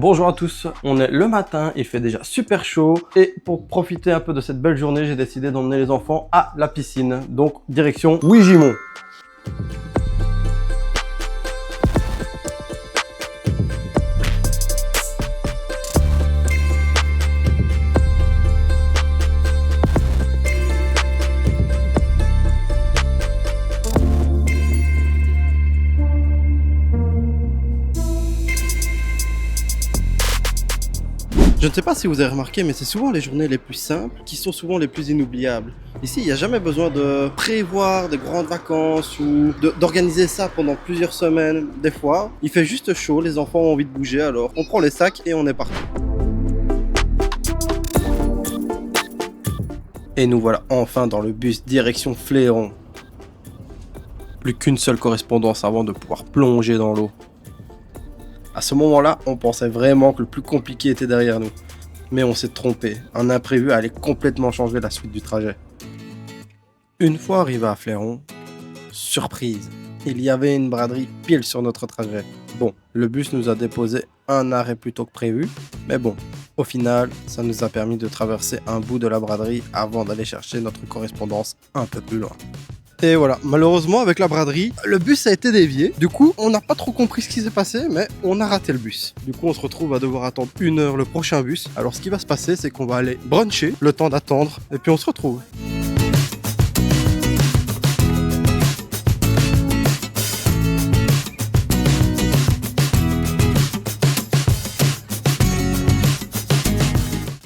Bonjour à tous, on est le matin, il fait déjà super chaud et pour profiter un peu de cette belle journée, j'ai décidé d'emmener les enfants à la piscine. Donc direction Ouigemont. Je ne sais pas si vous avez remarqué, mais c'est souvent les journées les plus simples qui sont souvent les plus inoubliables. Ici, il n'y a jamais besoin de prévoir des grandes vacances ou d'organiser ça pendant plusieurs semaines. Des fois, il fait juste chaud, les enfants ont envie de bouger, alors on prend les sacs et on est parti. Et nous voilà enfin dans le bus direction Fléron. Plus qu'une seule correspondance avant de pouvoir plonger dans l'eau. À ce moment-là, on pensait vraiment que le plus compliqué était derrière nous. Mais on s'est trompé. Un imprévu allait complètement changer la suite du trajet. Une fois arrivé à Fléron, surprise, il y avait une braderie pile sur notre trajet. Bon, le bus nous a déposé un arrêt plus tôt que prévu, mais bon, au final, ça nous a permis de traverser un bout de la braderie avant d'aller chercher notre correspondance un peu plus loin. Et voilà, malheureusement avec la braderie, le bus a été dévié. Du coup, on n'a pas trop compris ce qui s'est passé, mais on a raté le bus. Du coup, on se retrouve à devoir attendre 1 heure le prochain bus. Alors ce qui va se passer, c'est qu'on va aller bruncher, le temps d'attendre, et puis on se retrouve.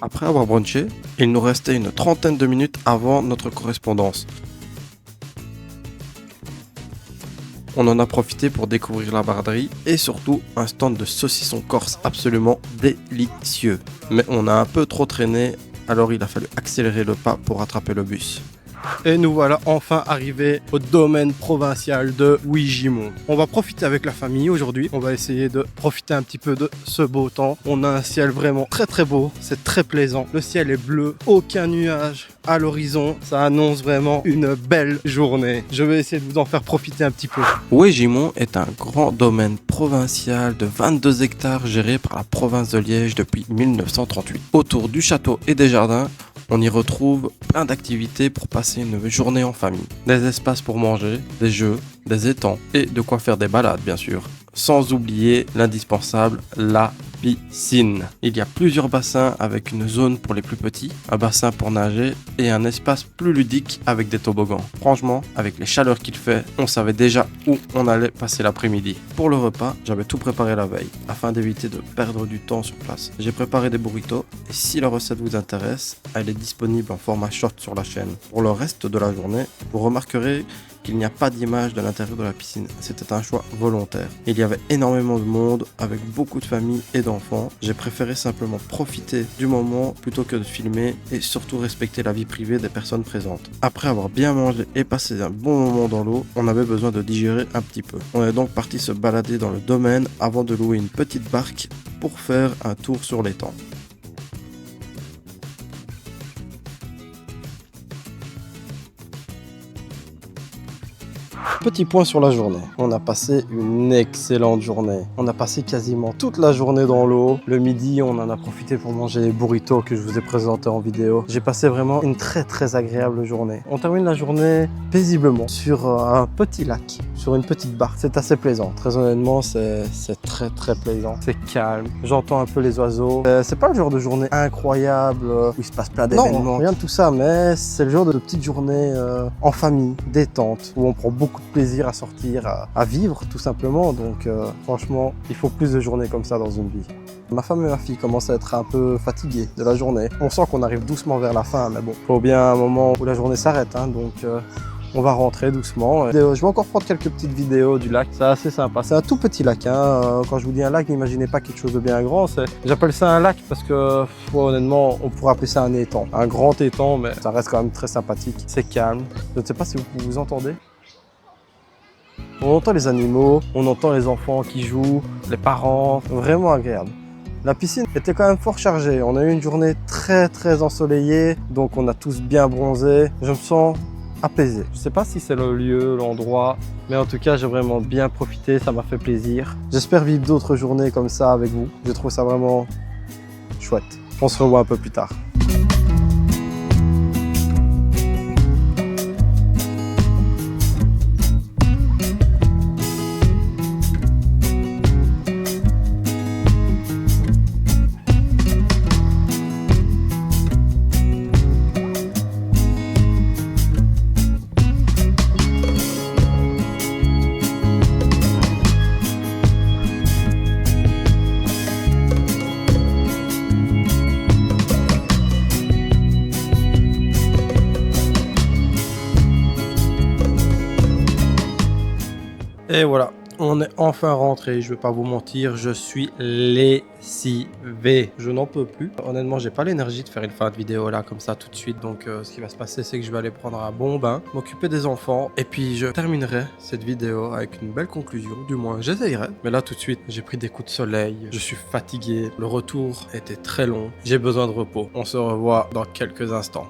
Après avoir brunché, il nous restait une trentaine de minutes avant notre correspondance. On en a profité pour découvrir la braderie et surtout un stand de saucisson corse absolument délicieux. Mais on a un peu trop traîné, alors il a fallu accélérer le pas pour rattraper le bus. Et nous voilà enfin arrivés au domaine provincial de Ouigemont. On va profiter avec la famille aujourd'hui. On va essayer de profiter un petit peu de ce beau temps. On a un ciel vraiment très très beau. C'est très plaisant. Le ciel est bleu. Aucun nuage à l'horizon. Ça annonce vraiment une belle journée. Je vais essayer de vous en faire profiter un petit peu. Ouigemont est un grand domaine provincial de 22 hectares géré par la province de Liège depuis 1938. Autour du château et des jardins, on y retrouve plein d'activités pour passer une journée en famille. Des espaces pour manger, des jeux, des étangs et de quoi faire des balades bien sûr. Sans oublier l'indispensable, la piscine. Il y a plusieurs bassins avec une zone pour les plus petits, un bassin pour nager et un espace plus ludique avec des toboggans. Franchement, avec les chaleurs qu'il fait, on savait déjà où on allait passer l'après-midi. Pour le repas, j'avais tout préparé la veille afin d'éviter de perdre du temps sur place. J'ai préparé des burritos et si la recette vous intéresse, elle est disponible en format short sur la chaîne. Pour le reste de la journée, vous remarquerez qu'il n'y a pas d'image de l'intérieur de la piscine. C'était un choix volontaire. Il y avait énormément de monde avec beaucoup de familles et d'enfants. J'ai préféré simplement profiter du moment plutôt que de filmer et surtout respecter la vie privée des personnes présentes. Après avoir bien mangé et passé un bon moment dans l'eau, on avait besoin de digérer un petit peu. On est donc parti se balader dans le domaine avant de louer une petite barque pour faire un tour sur l'étang. Petit point sur la journée. On a passé une excellente journée. On a passé quasiment toute la journée dans l'eau. Le midi, on en a profité pour manger les burritos que je vous ai présentés en vidéo. J'ai passé vraiment une très agréable journée. On termine la journée paisiblement sur un petit lac, sur une petite barque. C'est assez plaisant. Très honnêtement, c'est très plaisant. C'est calme. J'entends un peu les oiseaux. C'est pas le genre de journée incroyable où il se passe plein d'événements. Non, rien de tout ça, mais c'est le genre de petite journée en famille, détente, où on prend beaucoup de plaisir à sortir, à vivre tout simplement. Donc franchement, il faut plus de journées comme ça dans une vie. Ma femme et ma fille commencent à être un peu fatiguées de la journée. On sent qu'on arrive doucement vers la fin, mais bon, faut bien un moment où la journée s'arrête, hein, donc on va rentrer doucement. Je vais encore prendre quelques petites vidéos du lac, c'est assez sympa. C'est un tout petit lac, hein. Quand je vous dis un lac, n'imaginez pas quelque chose de bien grand. J'appelle ça un lac parce que honnêtement, on pourrait appeler ça un étang. Un grand étang, mais ça reste quand même très sympathique. C'est calme. Je ne sais pas si vous entendez. On entend les animaux, on entend les enfants qui jouent, les parents, vraiment agréable. La piscine était quand même fort chargée. On a eu une journée très ensoleillée, donc on a tous bien bronzé. Je me sens apaisé. Je sais pas si c'est le lieu, l'endroit, mais en tout cas, j'ai vraiment bien profité, ça m'a fait plaisir. J'espère vivre d'autres journées comme ça avec vous. Je trouve ça vraiment chouette. On se revoit un peu plus tard. Et voilà, on est enfin rentré, je vais pas vous mentir, je suis lessivé. Je n'en peux plus. Honnêtement, j'ai pas l'énergie de faire une fin de vidéo là comme ça tout de suite. Donc ce qui va se passer, c'est que je vais aller prendre un bon bain, m'occuper des enfants et puis je terminerai cette vidéo avec une belle conclusion. Du moins, j'essayerai. Mais là tout de suite, j'ai pris des coups de soleil, je suis fatigué, le retour était très long, j'ai besoin de repos. On se revoit dans quelques instants.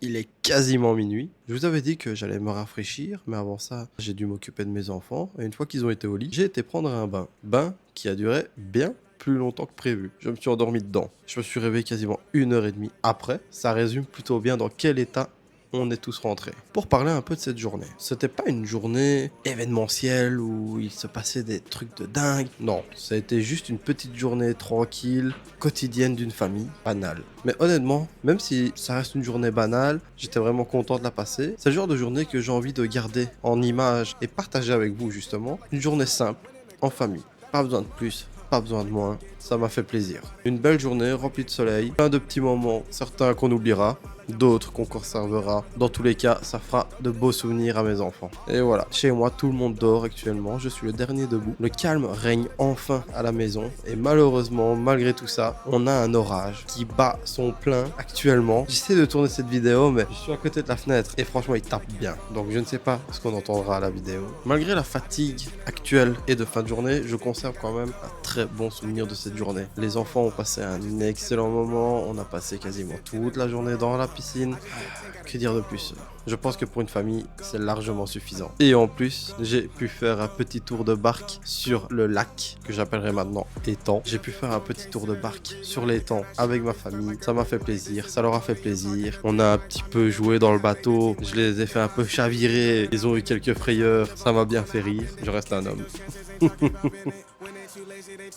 Il est quasiment minuit. Je vous avais dit que j'allais me rafraîchir, mais avant ça, j'ai dû m'occuper de mes enfants. Et une fois qu'ils ont été au lit, j'ai été prendre un bain. Bain qui a duré bien plus longtemps que prévu. Je me suis endormi dedans. Je me suis réveillé quasiment 1h30 après. Ça résume plutôt bien dans quel état on est tous rentrés. Pour parler un peu de cette journée. C'était pas une journée événementielle où il se passait des trucs de dingue. Non, ça a été juste une petite journée tranquille, quotidienne d'une famille, banale. Mais honnêtement, même si ça reste une journée banale, j'étais vraiment content de la passer. C'est le genre de journée que j'ai envie de garder en image et partager avec vous justement. Une journée simple, en famille. Pas besoin de plus, pas besoin de moins. Ça m'a fait plaisir. Une belle journée remplie de soleil, plein de petits moments, certains qu'on oubliera, d'autres qu'on conservera. Dans tous les cas, ça fera de beaux souvenirs à mes enfants. Et voilà, chez moi, tout le monde dort actuellement. Je suis le dernier debout. Le calme règne enfin à la maison. Et malheureusement, malgré tout ça, on a un orage qui bat son plein actuellement. J'essaie de tourner cette vidéo, mais je suis à côté de la fenêtre. Et franchement, il tape bien. Donc je ne sais pas ce qu'on entendra à la vidéo. Malgré la fatigue actuelle et de fin de journée, je conserve quand même un très bon souvenir de cette journée. Les enfants ont passé un excellent moment. On a passé quasiment toute la journée dans la piscine. Que dire de plus? Je pense que pour une famille, c'est largement suffisant. Et en plus, j'ai pu faire un petit tour de barque sur le lac, que j'appellerai maintenant étang. J'ai pu faire un petit tour de barque sur l'étang avec ma famille. Ça m'a fait plaisir, ça leur a fait plaisir. On a un petit peu joué dans le bateau. Je les ai fait un peu chavirer. Ils ont eu quelques frayeurs. Ça m'a bien fait rire. Je reste un homme.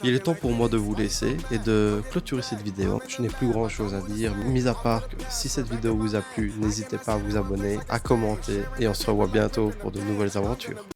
Il est temps pour moi de vous laisser et de clôturer cette vidéo. Je n'ai plus grand chose à dire, mis à part que si cette vidéo vous a plu, n'hésitez pas à vous abonner, à commenter et on se revoit bientôt pour de nouvelles aventures.